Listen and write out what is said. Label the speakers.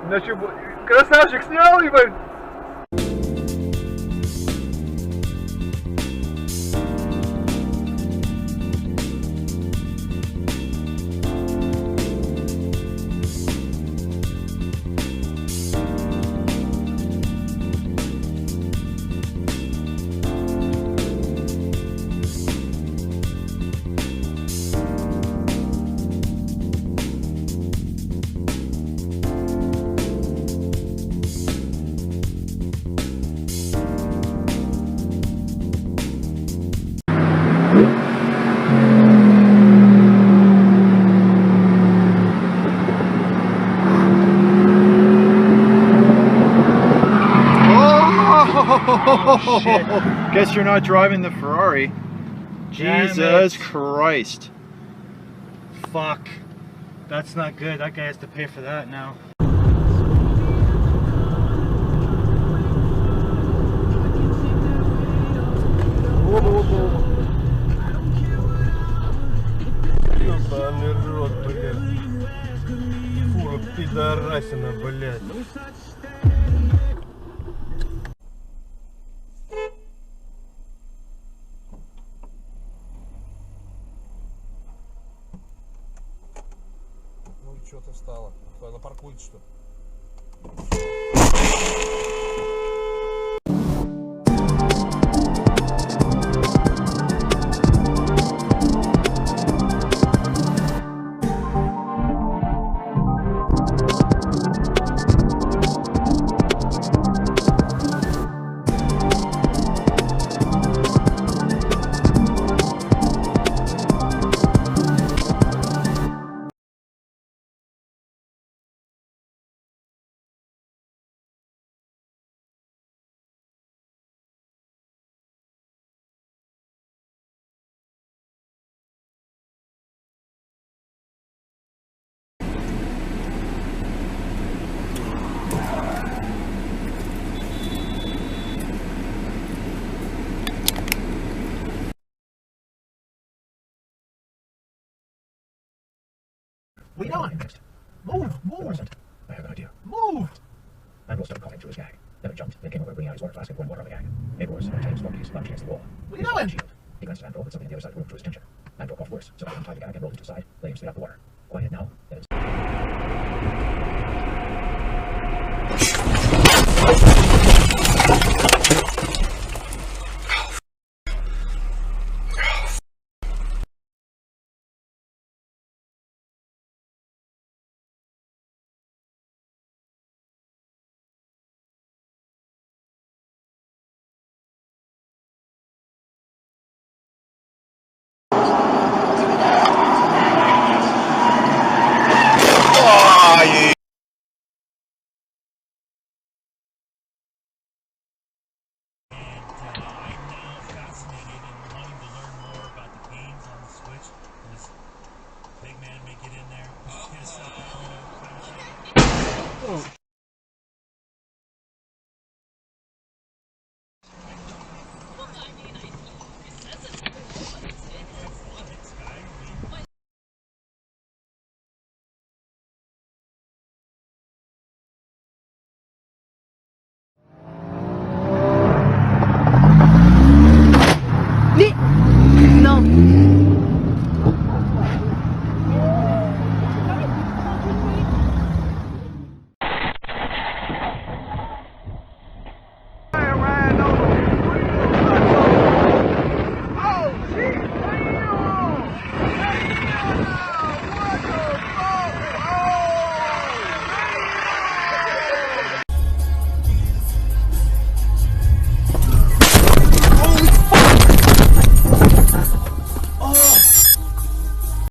Speaker 1: Значит, красавчик снял, ебать.
Speaker 2: Oh, shit. Guess you're not driving the Ferrari. Jesus Christ.
Speaker 3: Fuck. That's not good. That guy has to pay for that now.
Speaker 1: Ебаный рот, блядь. Фура пидорасина, блядь. Ну и что ты встала? Она паркует, что ли?
Speaker 4: What are you doing? Move! Move! I have an idea. Move! I will start calling to his gang. Then he jumped, then came over, bringing out his water flask and pouring water on the gang. Neighbors, James, Smokies, lounged against the wall. What are you doing? Shield. He glanced at Andrew, but something on the other side of the room drew his attention. Andrew coughed worse, so he untied the gag and rolled him to the side, letting him spit out the water. Quiet now, then it's...